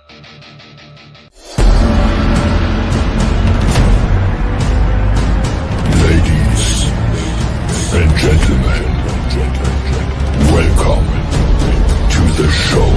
Ladies and gentlemen, welcome to the show.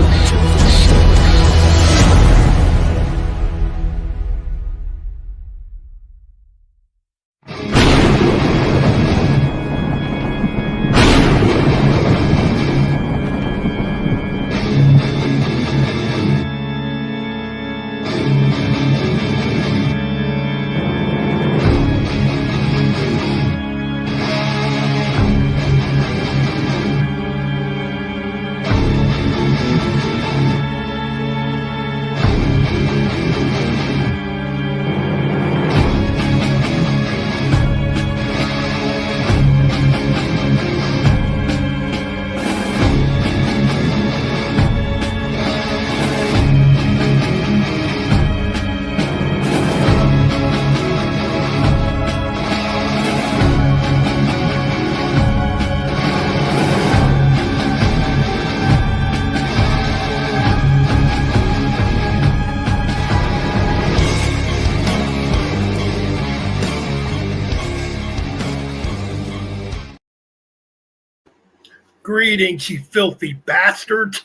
Greetings, you filthy bastards.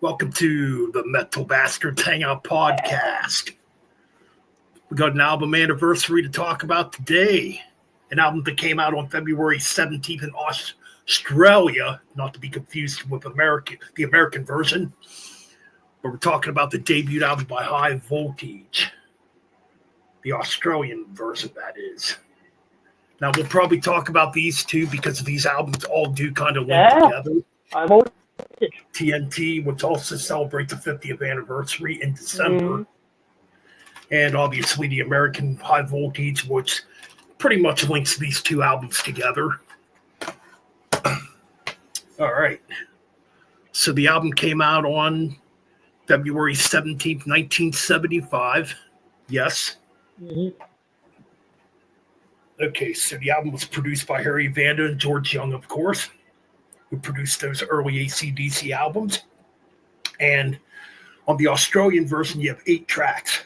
Welcome to the Metal Bastards Hangout Podcast. We got an album anniversary to talk about today. An album that came out on February 17th in Australia, not to be confused with the American version. But we're talking about the debut album by High Voltage. The Australian version, that is. Now, we'll probably talk about these two because these albums all do kind of link together. TNT, which also celebrates the 50th anniversary in December. And obviously the American High Voltage, which pretty much links these two albums together. All right. So the album came out on February 17th, 1975. Yes. Mm-hmm. Okay, so the album was produced by Harry Vanda and George Young, of course, who produced those early AC/DC albums. And on the Australian version, you have 8 tracks,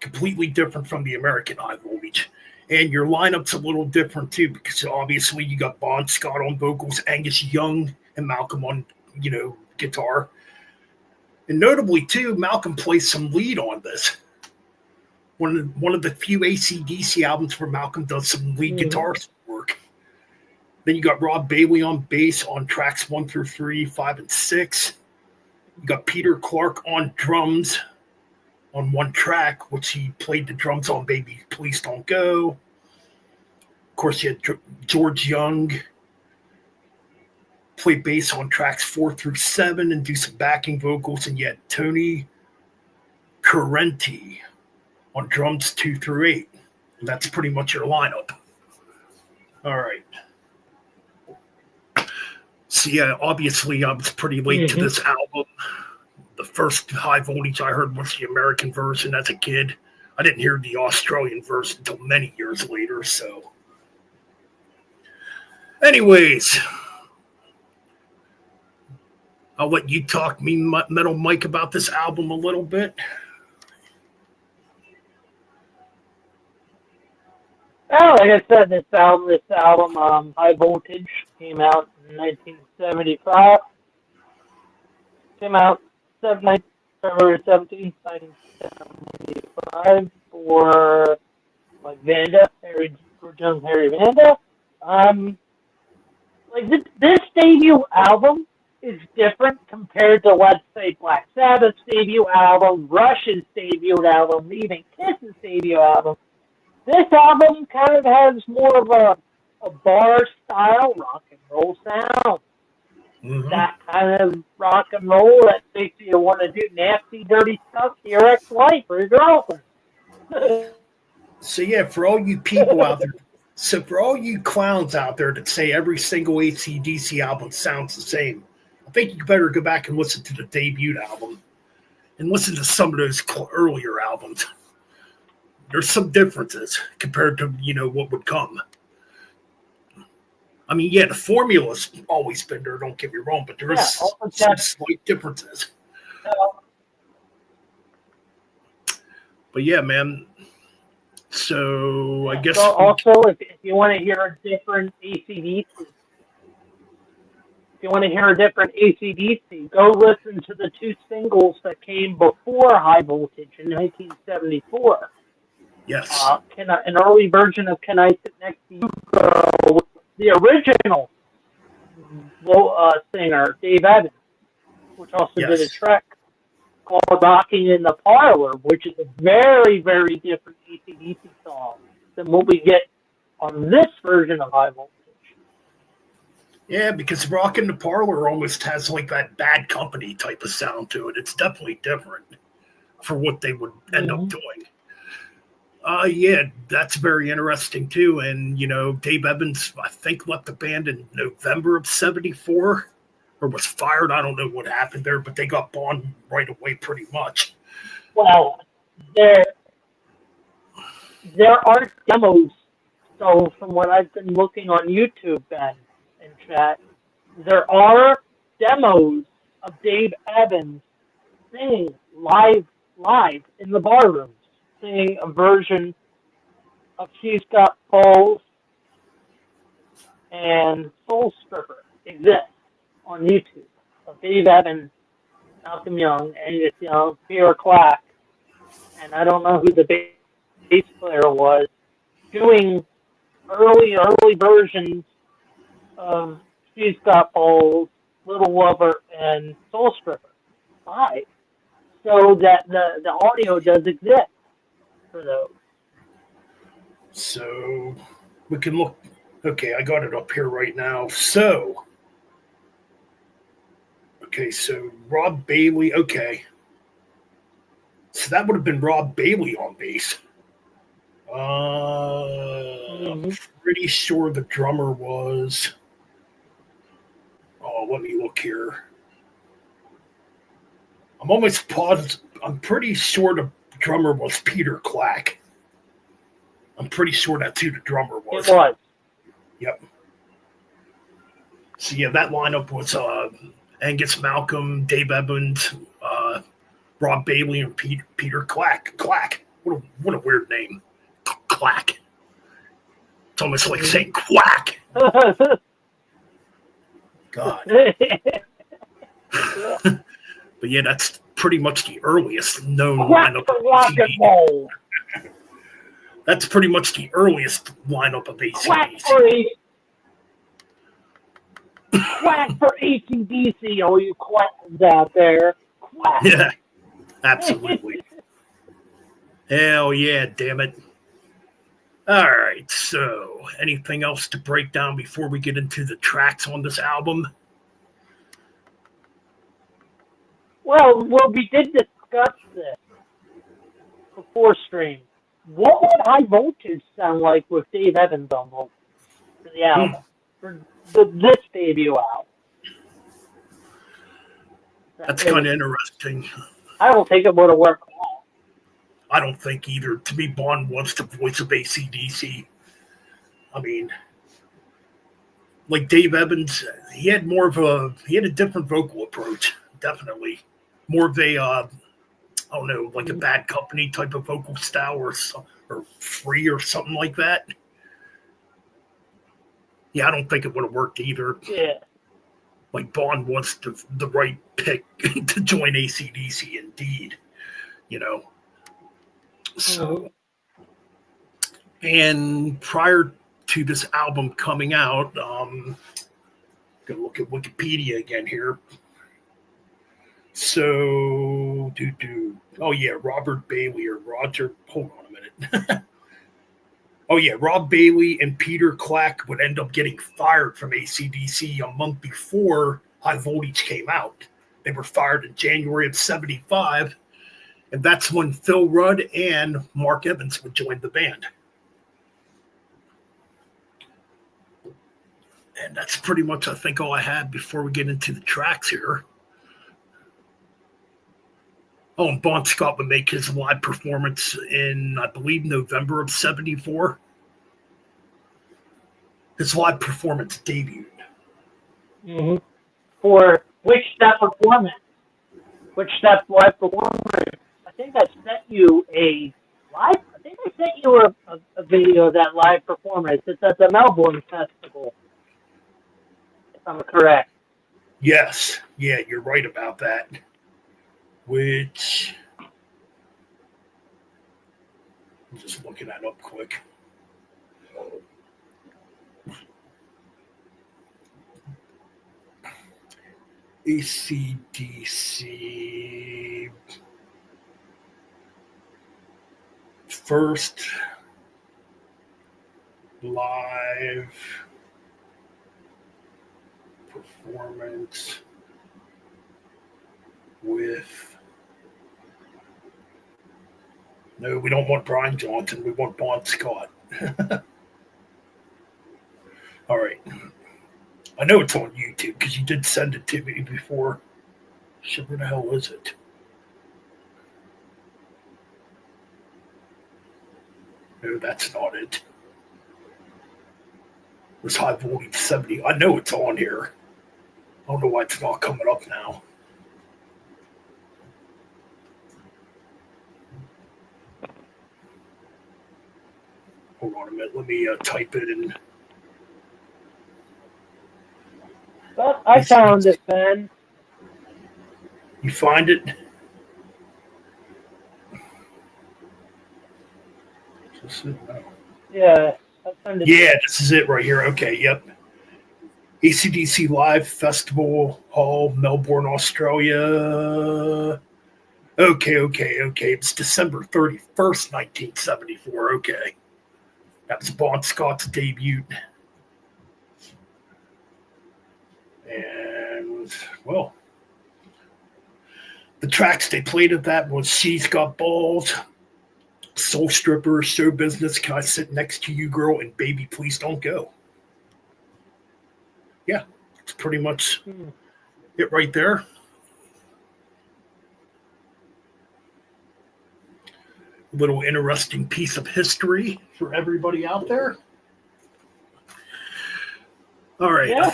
completely different from the American High Voltage. And your lineup's a little different, too, because obviously you got Bon Scott on vocals, Angus Young, and Malcolm on, guitar. And notably, too, Malcolm plays some lead on this. One of the few AC/DC albums where Malcolm does some lead guitar work. Then you got Rob Bailey on bass on tracks 1 through 3, 5, and 6. You got Peter Clark on drums on one track, which he played the drums on Baby Please Don't Go. Of course, you had George Young play bass on tracks 4 through 7 and do some backing vocals. And you had Tony Correnti on drums 2 through 8. And that's pretty much your lineup. All right. So yeah, obviously I was pretty late to this album. The first High Voltage I heard was the American version as a kid. I didn't hear the Australian version until many years later, so. Anyways, I'll let you talk me, Metal Mike, about this album a little bit. Oh, like I said, this album, High Voltage, came out in 1975. Came out February 17th, 1975 for Vanda, George Young, Harry Vanda. This debut album is different compared to, let's say, Black Sabbath's debut album, Rush's debut album, even Kiss's debut album. This album kind of has more of a bar-style rock and roll sound. Mm-hmm. That kind of rock and roll that makes you want to do nasty, dirty stuff to your ex-wife or your girlfriend. So yeah, for all you people out there, for all you clowns out there that say every single AC/DC album sounds the same, I think you better go back and listen to the debut album and listen to some of those earlier albums. There's some differences compared to, what would come. I mean, yeah, the formula's always been there, don't get me wrong, but there is some slight differences. But yeah, man. So I guess So also, if you want to hear a different ACDC, go listen to the two singles that came before High Voltage in 1974. yes, An early version of Can I Sit Next to You Girl, the original singer, Dave Evans, which also did a yes. track called Rocking in the Parlor, which is a very, very different AC/DC song than what we get on this version of High Voltage. Yeah, because Rock in the Parlor almost has like that Bad Company type of sound to it. It's definitely different for what they would end up doing. Yeah, that's very interesting too. And, you know, Dave Evans, I think, left the band in November of 74 or was fired. I don't know what happened there, but they got Bond right away pretty much. Well, there are demos. So from what I've been looking on YouTube, Ben, and chat, there are demos of Dave Evans singing live in the bar rooms, singing a version of She's Got Balls and Soul Stripper exists on YouTube of Dave Evans, Malcolm Young, Angus Young, Peter Clack, and I don't know who the bass player was, doing early versions of She's Got Balls, Little Lover, and Soul Stripper live. So that the audio does exist for those. So we can look. Okay, I got it up here right now. So, okay, so Rob Bailey. Okay. So that would have been Rob Bailey on bass. I'm pretty sure the drummer was. Oh, let me look here. I'm almost positive. I'm pretty sure the drummer was Peter Clack. I'm pretty sure that's who the drummer was. It was. Yep. So yeah, that lineup was Angus Malcolm, Dave Evans, Rob Bailey, and Peter Clack. Clack. What a weird name. Clack. It's almost like saying quack. God. But yeah, that's pretty much the earliest known lineup of rock and roll. That's pretty much the earliest lineup of ACDC. Quack for ACDC, all you quackers out there. Quack. Yeah, absolutely. Hell yeah, damn it. All right, so anything else to break down before we get into the tracks on this album? Well, we did discuss this before stream. What would High Voltage sound like with Dave Evans on vocals for the album? For this debut album? That's kind of interesting. I don't think it would have worked well. I don't think either. To me, Bond was the voice of AC/DC. I mean, like Dave Evans, he had a different vocal approach, definitely. More of a, I don't know, like a Bad Company type of vocal style or Free or something like that. Yeah, I don't think it would have worked either. Yeah. Like Bond was the right pick to join AC/DC, indeed. You know. So, and prior to this album coming out, gonna look at Wikipedia again here. So, oh yeah, Robert Bailey or Roger. Hold on a minute. Oh yeah, Rob Bailey and Peter Clack would end up getting fired from AC/DC a month before High Voltage came out. They were fired in January of '75, and that's when Phil Rudd and Mark Evans would join the band. And that's pretty much, I think, all I had before we get into the tracks here. Oh, and Bon Scott would make his live performance in, I believe, November of '74. His live performance debuted. Mm-hmm. For which that performance? Which that live performance? I think that set you a live. I think I sent you a video of that live performance. It's at the Melbourne Festival, if I'm correct. Yes. Yeah, you're right about that. Which, I'm just looking that up quick. AC/DC first live performance with, no, we don't want Brian Johnson, we want Bon Scott. All right. I know it's on YouTube because you did send it to me before. Shit, where the hell is it? No, that's not it. This high voltage 70. I know it's on here. I don't know why it's not coming up now. Hold on a minute. Let me type it in. But I found it, Ben. You find it? Is this it? No. Yeah, I found it. Yeah, this is it right here. Okay, yep. AC/DC Live Festival Hall, Melbourne, Australia. Okay. It's December 31st, 1974. Okay. That was Bon Scott's debut. And, well, the tracks they played at that was She's Got Balls, Soul Stripper, Show Business, Can I Sit Next to You, Girl, and Baby Please Don't Go. Yeah, it's pretty much it right there. A little interesting piece of history for everybody out there. All right, Yeah.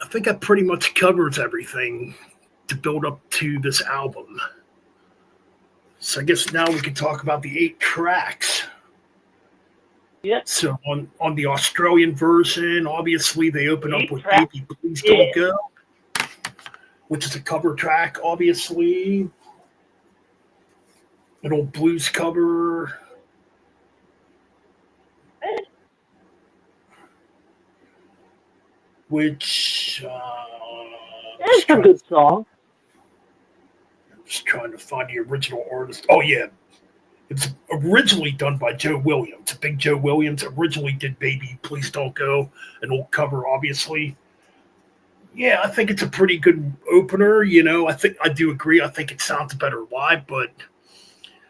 I think that pretty much covers everything to build up to this album. So I guess now we can talk about the 8 tracks. Yep. So on the Australian version, obviously they open up with Track. Baby Please Don't Go, which is a cover track, obviously. An old blues cover. Which It's a good song. I'm just trying to find the original artist. Oh yeah. It's originally done by Joe Williams. Big Joe Williams originally did Baby Please Don't Go, an old cover, obviously. Yeah, I think it's a pretty good opener. You know, I do agree. I think it sounds better live, but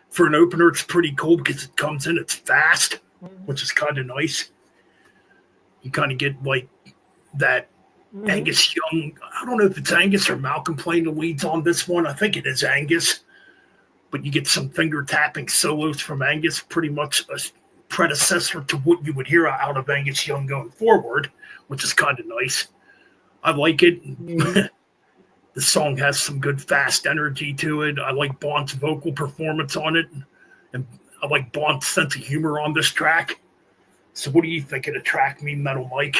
for an opener, it's pretty cool because it comes in, it's fast, which is kind of nice. You kind of get like that Angus Young. I don't know if it's Angus or Malcolm playing the leads on this one. I think it is Angus. But you get some finger tapping solos from Angus, pretty much a predecessor to what you would hear out of Angus Young going forward, which is kind of nice. I like it. The song has some good fast energy to it. I like Bon's vocal performance on it, and I like Bon's sense of humor on this track. So what do you think of the track, Me Metal Mike?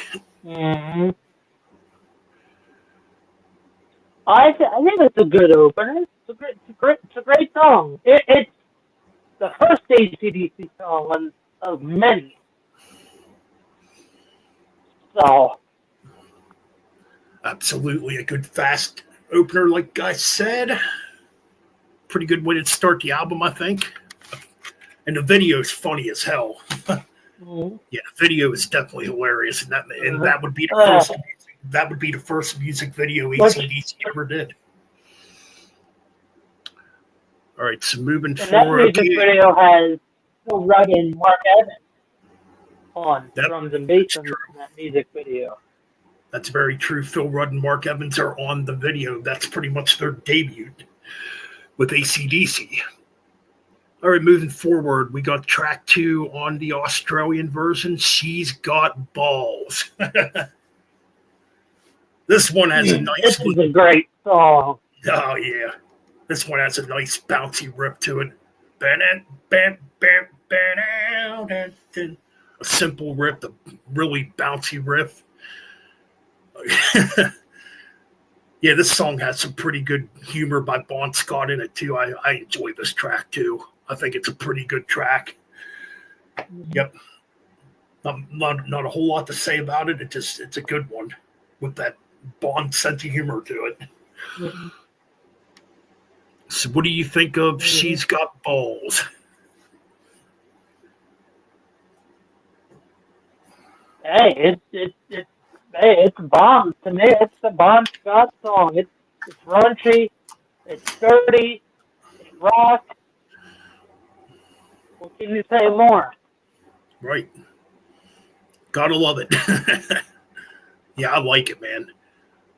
I think it's a good opener. It's a great song. It's the first AC/DC song of many. So Absolutely a good fast opener, like I said. Pretty good way to start the album, I think. And the video is funny as hell. Yeah, the video is definitely hilarious, and that would be the first. That would be the first music video AC/DC ever did. All right, so moving forward. That music video has Phil Rudd and Mark Evans on drums and bass in that music video. That's very true. Phil Rudd and Mark Evans are on the video. That's pretty much their debut with AC/DC. All right, moving forward, we got track 2 on the Australian version, She's Got Balls. This one has a nice... This is a great song. Oh, yeah. This one has a nice bouncy rip to it. A simple riff, a really bouncy riff. Yeah, this song has some pretty good humor by Bon Scott in it too. I enjoy this track too. I think it's a pretty good track. Yep. Not a whole lot to say about it. It's a good one with that Bond sense of humor to it. Mm-hmm. So what do you think of She's Got Balls? Hey, it's Bond to me. It's the Bon Scott song. It's raunchy, it's dirty, it's rock. What can you say more? Right. Gotta love it. Yeah, I like it, man.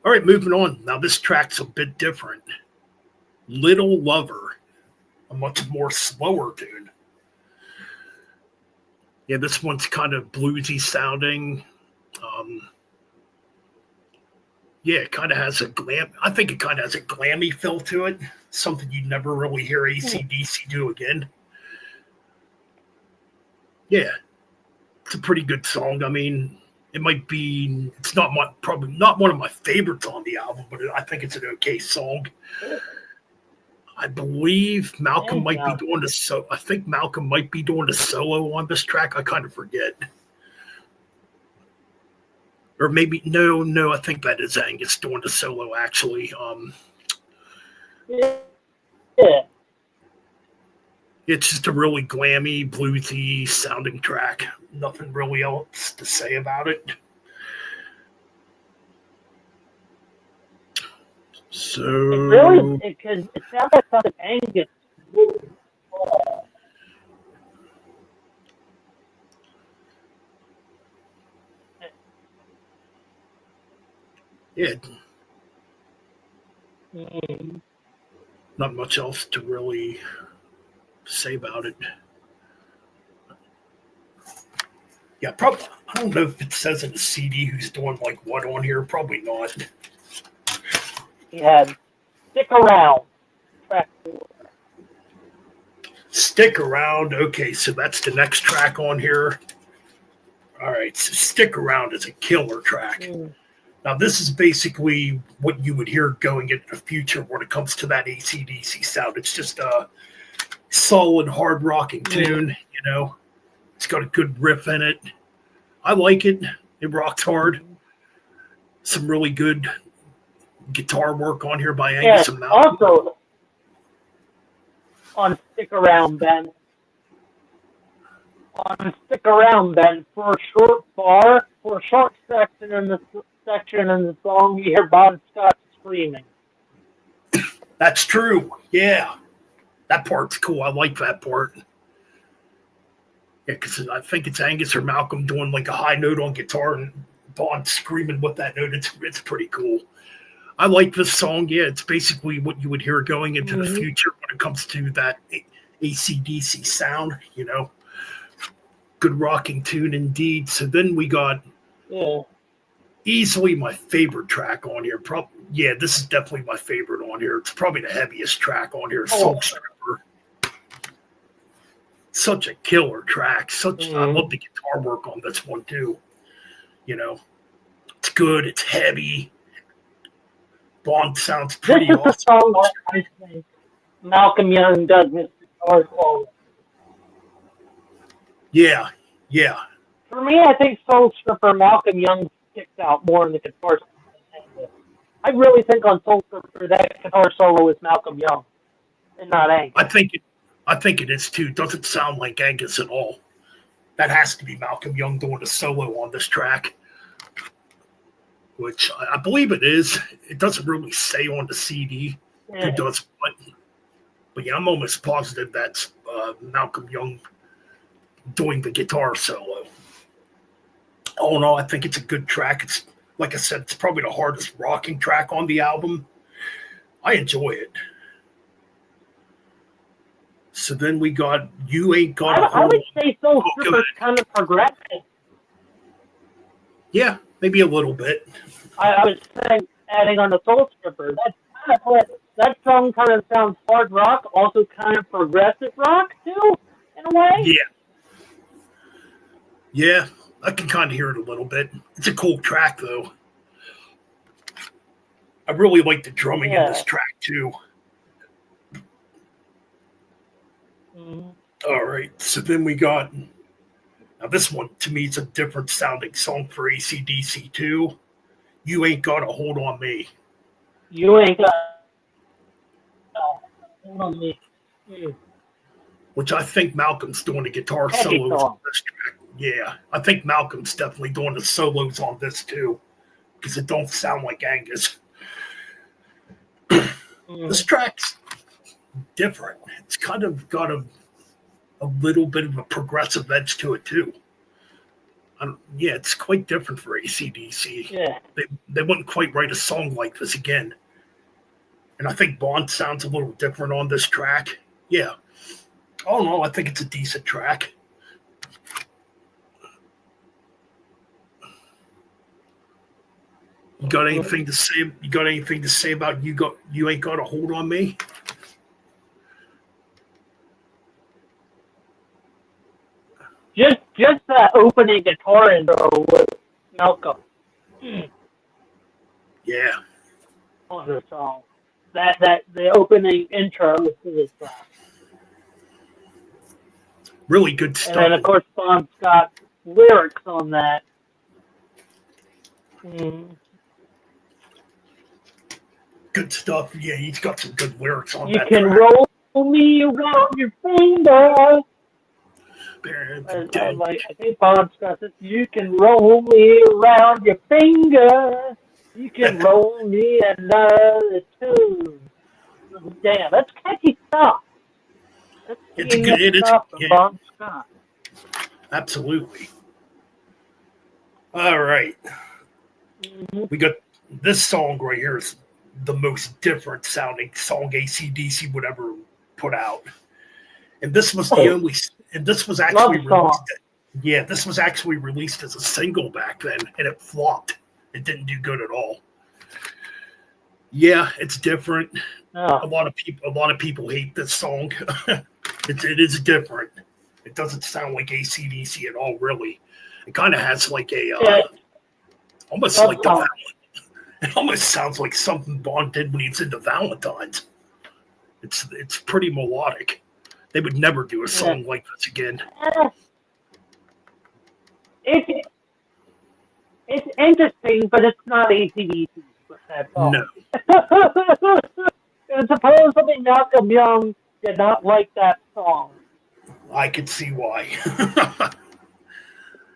All right, moving on. Now this track's a bit different. Little Lover, a much more slower tune. Yeah, this one's kind of bluesy sounding. Yeah, it kind of has a glam. I think it kind of has a glammy feel to it. Something you'd never really hear AC/DC do again. Yeah, it's a pretty good song. I mean, it might be. It's not probably not one of my favorites on the album, but I think it's an okay song. I believe Malcolm might be doing the I think Malcolm might be doing the solo on this track. I kind of forget. Or maybe no, I think that is Angus doing the solo actually. Yeah. It's just a really glammy, bluesy sounding track. Nothing really else to say about it. So It sounds like something Angus. yeah, Mm-hmm. not much else to really say about it. Yeah, probably. I don't know if it says in the CD who's doing like what on here. Probably not. He had Stick Around. Track 4. Stick Around. Okay, so that's the next track on here. All right, so Stick Around is a killer track. Now, this is basically what you would hear going into the future when it comes to that AC/DC sound. It's just a solid, hard rocking tune, you know. It's got a good riff in it. I like it. It rocks hard. Some really good guitar work on here by Angus and Malcolm. Also, on Stick Around, Ben. For a short section in the song, you hear Bon Scott screaming. That's true. Yeah. That part's cool. I like that part. Yeah, because I think it's Angus or Malcolm doing like a high note on guitar and Bond screaming with that note. It's pretty cool. I like this song. Yeah, it's basically what you would hear going into the future when it comes to that AC/DC sound, you know. Good rocking tune indeed. So then we got easily my favorite track on here. This is definitely my favorite on here. It's probably the heaviest track on here. Soul Stripper. Such a killer track. I love the guitar work on this one too. You know, it's good. It's heavy. Bond sounds pretty awesome. This is the song that I think Malcolm Young does his guitar solo. Yeah. For me, I think Soul Stripper, Malcolm Young sticks out more in the guitar solo. I really think on Soul Stripper that guitar solo is Malcolm Young and not Angus. I think it is too. It doesn't sound like Angus at all. That has to be Malcolm Young doing a solo on this track, which I believe it is. It doesn't really say on the CD who does what. But yeah, I'm almost positive that's Malcolm Young doing the guitar solo. Oh no, I think it's a good track. It's like I said, it's probably the hardest rocking track on the album. I enjoy it. So then we got You Ain't Got a Hold. I would say Soul Stripper's kind of progressive. Yeah, maybe a little bit. I was saying, adding on the Soul Stripper, that's kind of what that song kind of sounds hard rock, also kind of progressive rock too, in a way. Yeah. Yeah, I can kind of hear it a little bit. It's a cool track, though. I really like the drumming in this track, too. Mm-hmm. All right, so then we got... Now, this one, to me, is a different sounding song for AC/DC, too. You Ain't Got a Hold on Me. You ain't got hold on me. Which I think Malcolm's doing the guitar Heavy solos song. on this track. Yeah, I think Malcolm's definitely doing the solos on this, too. Because it don't sound like Angus. This track's different. It's kind of got a little bit of a progressive edge to it too. Yeah, it's quite different for AC/DC. Yeah. They wouldn't quite write a song like this again. And I think Bond sounds a little different on this track. Yeah. All in all, I think it's a decent track. You got anything to say? You got anything to say about you ain't got a hold on me? Just that opening guitar intro with Malcolm. Yeah. On the song. That the opening intro to this song. Really good stuff. And then of course Bond's got lyrics on that. Good stuff. Yeah, he's got some good lyrics on You that can track. roll me around your finger. I think Bond's got this. You can roll me around your finger. You can roll me another tune. Damn, that's catchy stuff. That's It's good. It is. stuff from Yeah, Bon Scott. absolutely. All right. We got this song right here is the most different sounding song AC/DC would ever put out. And this was the only, and this was actually released. Yeah, this was actually released as a single back then, and it flopped. It didn't do good at all. Yeah, it's different. Oh. A lot of people hate this song. It is different. It doesn't sound like AC/DC at all, really. It kind of has like a almost like the. It almost sounds like something Bond did when he was into Valentine's. It's pretty melodic. They would never do a song like this again. It's interesting, but it's not AC/DC with that song. No. And supposedly Malcolm Young did not like that song. I could see why.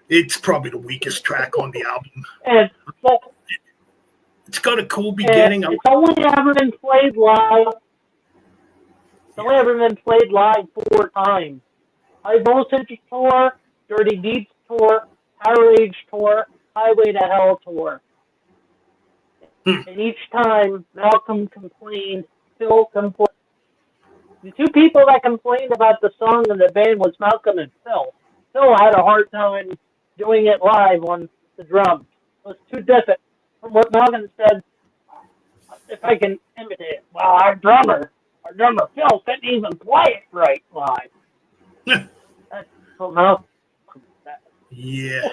It's probably the weakest track on the album. And It's got a cool beginning. it's only ever been played live. It's only ever been played live 4 times. High Voltage Tour, Dirty Deeds Tour, Power Age Tour, Highway to Hell Tour. And each time, Malcolm complained, Phil complained. The 2 people that complained about the song in the band was Malcolm and Phil. Phil had a hard time doing it live on the drums. It was too different. From what Malcolm said, if I can imitate it, well, our drummer Phil couldn't even play it right live. That's what Malcolm said. Yeah.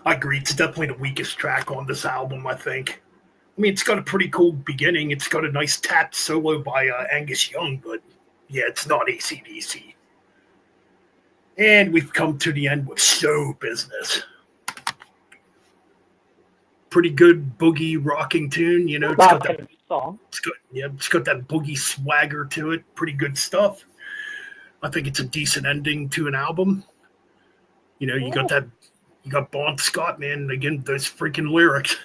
I agree. It's definitely the weakest track on this album, I think. I mean, it's got a pretty cool beginning. It's got a nice tap solo by Angus Young, but yeah, it's not AC/DC. And we've come to the end with Show Business. Pretty good boogie rocking tune, you know. It's got that song. It's got that boogie swagger to it. Pretty good stuff. I think it's a decent ending to an album. You know, you got Bon Scott, man. Again, those freaking lyrics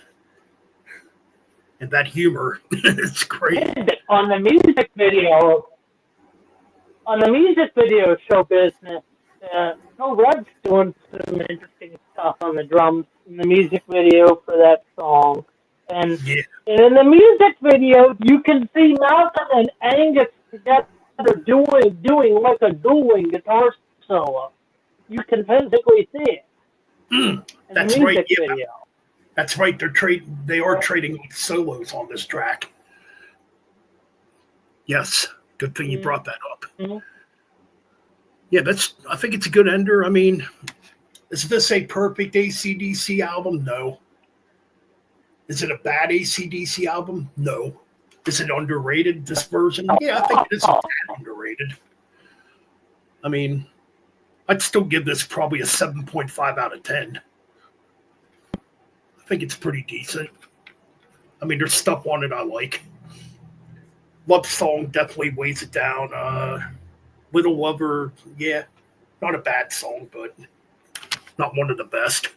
and that humor. It's great. On the music video, Show Business, Phil Rudd's doing some interesting stuff on the drums in the music video for that song. And in the music video, you can see Malcolm and Angus together doing like a dueling guitar solo. You can physically see it in That's the music right. Yeah. video. That's right. They are trading solos on this track. Yes. Good thing you brought that up. Mm-hmm. Yeah, I think it's a good ender. I mean, is this a perfect AC/DC album? No. Is it a bad AC/DC album? No. Is it underrated, this version? Yeah, I think it is a tad underrated. I mean, I'd still give this probably a 7.5 out of 10. I think it's pretty decent. I mean, there's stuff on it I like. Love Song definitely weighs it down. Little Lover, yeah, not a bad song, but not one of the best.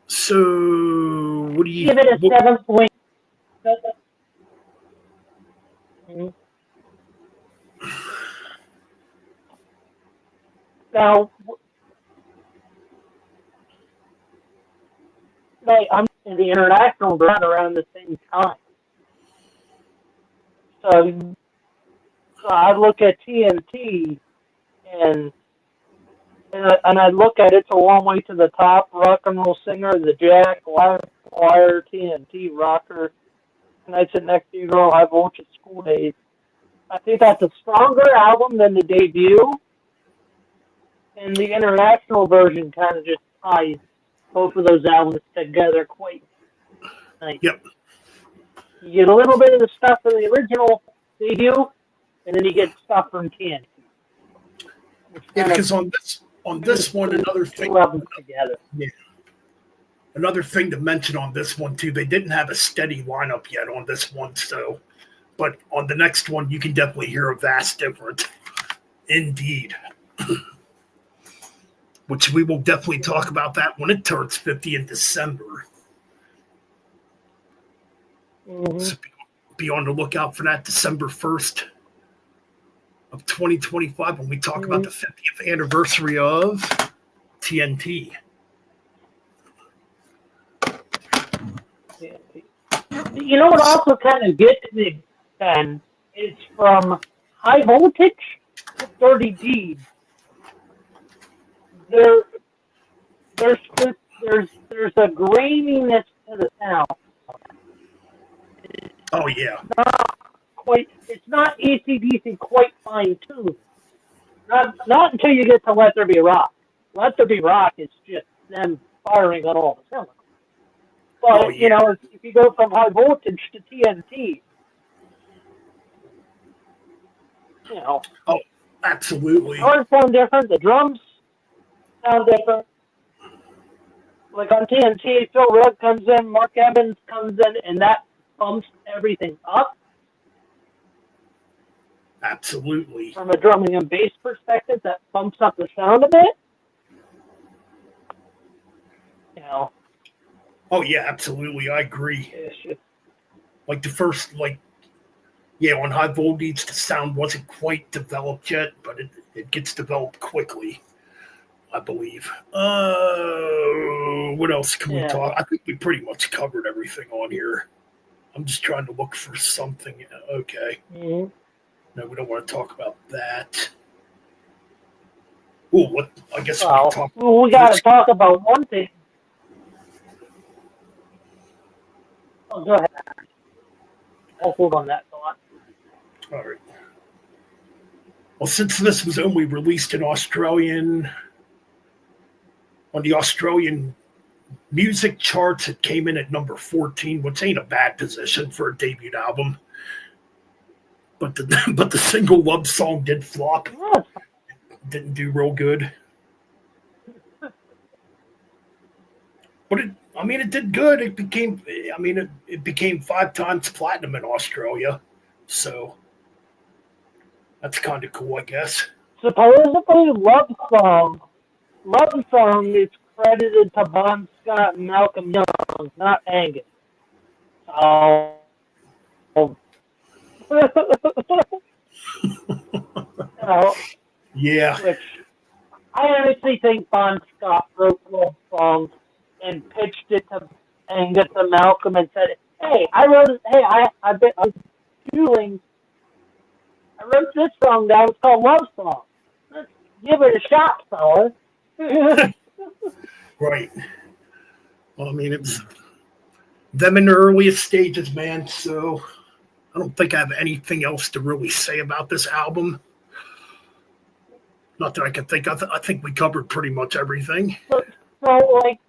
So, what do you give it a 7.7? Now, I'm in the international run around the same time. So I look at TNT and I look at It's a Long Way to the Top, Rock and Roll Singer, The Jack, Live Wire, TNT, Rocker, Nights at Next to You Girl, High Voltage, School Days. I think that's a stronger album than the debut, and the international version kind of just ties both of those albums together quite nice. Yep. You get a little bit of the stuff from the original debut, and then you get stuff from TNT. Yeah, because on this one, another thing. Together. Yeah. Another thing to mention on this one too, they didn't have a steady lineup yet on this one, so. But on the next one, you can definitely hear a vast difference. Indeed. Which we will definitely talk about that when it turns 50 in December. Mm-hmm. So be on the lookout for that December 1st of 2025 when we talk about the 50th anniversary of TNT. You know what also kind of gets me, Ben? It's from High Voltage to Dirty Deeds. There's a graininess to the sound. Oh yeah. It's not AC/DC quite fine tuned. Not until you get to Let There Be Rock. Let There Be Rock is just them firing on all the cylinders. But you know, if you go from High Voltage to TNT, you know. Oh, absolutely. Guitars sound different. The drums sound different. Like on TNT, Phil Rudd comes in, Mark Evans comes in, and that bumps everything up. Absolutely. From a drumming and bass perspective, that bumps up the sound a bit. You know. Oh yeah, absolutely. I agree. It's just, like the first, on High Voltage, the sound wasn't quite developed yet, but it gets developed quickly, I believe. What else can we talk? I think we pretty much covered everything on here. I'm just trying to look for something. Okay. Mm-hmm. No, we don't want to talk about that. Oh, what? I guess we got to talk about one thing. Oh, go ahead. I'll hold on that thought. All right. Well, since this was only released on the Australian music charts, it came in at number 14, which ain't a bad position for a debut album. But the single Love Song did flop. Didn't do real good. But it did good. It became 5 times platinum in Australia. So that's kind of cool, I guess. Supposedly, Love Song is credited to Bon Scott and Malcolm Young, not Angus. Oh. Yeah. Which I honestly think Bon Scott wrote Love Song and pitched it to Angus and Malcolm and said, "Hey, I wrote this song down. It's called Love Song. Let's give it a shot, fellas." Right. Well, I mean, it was them in the earliest stages, man. So I don't think I have anything else to really say about this album. Not that I can think of. I think we covered pretty much everything. So, like,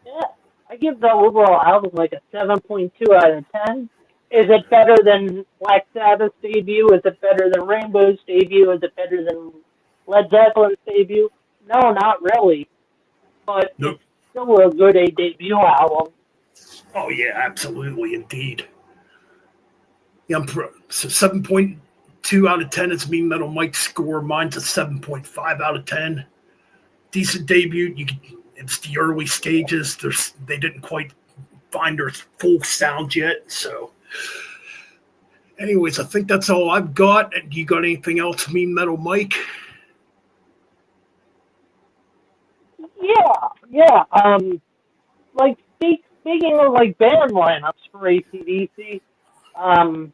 yeah, I give the overall album like a 7.2 out of 10. Is it better than Black Sabbath's debut? Is it better than Rainbow's debut? Is it better than Led Zeppelin's debut? No, not really. But Nope. it's still a good debut album. Oh yeah, absolutely, indeed. Yeah, so 7.2 out of 10 is Mean Metal Mike's score. Mine's a 7.5 out of 10. Decent debut. It's the early stages. They didn't quite find their full sound yet. So, anyways, I think that's all I've got. And you got anything else, Mean Metal Mike? Yeah. Like speaking of like band lineups for AC/DC, I'm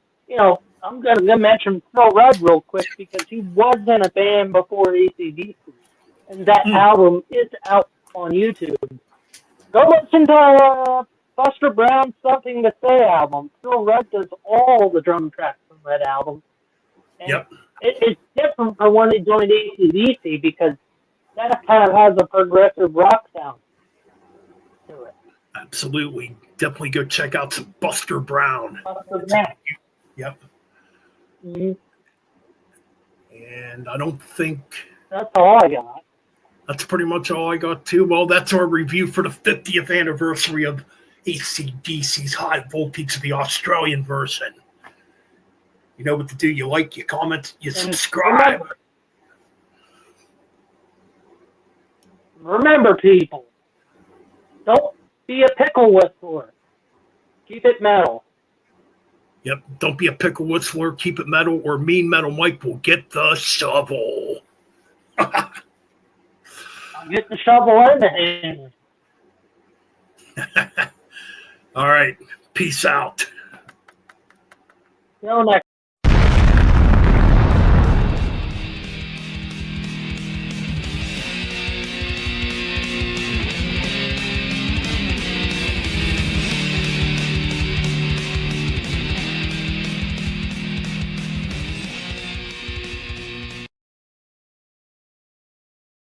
gonna mention Phil Rudd real quick because he was in a band before AC/DC, and that album is out on YouTube. Go listen to Buster Brown's "Something to Say" album. Phil Rudd does all the drum tracks on that album. And Yep. It's different from when they joined AC/DC because that kind of has a progressive rock sound to it. Absolutely. Definitely go check out some Buster Brown. Buster Brown. Yep. Mhm. And I don't think That's all I got. that's pretty much all I got too. Well, that's our review for the 50th anniversary of AC/DC's High Voltage, the Australian version. You know what to do. You like, you comment, you subscribe. Remember, people, don't be a pickle whistler. Keep it metal. Yep. Don't be a pickle whistler. Keep it metal, or Mean Metal Mike will get the shovel. I'll get the shovel in the hand. All right. Peace out. Till next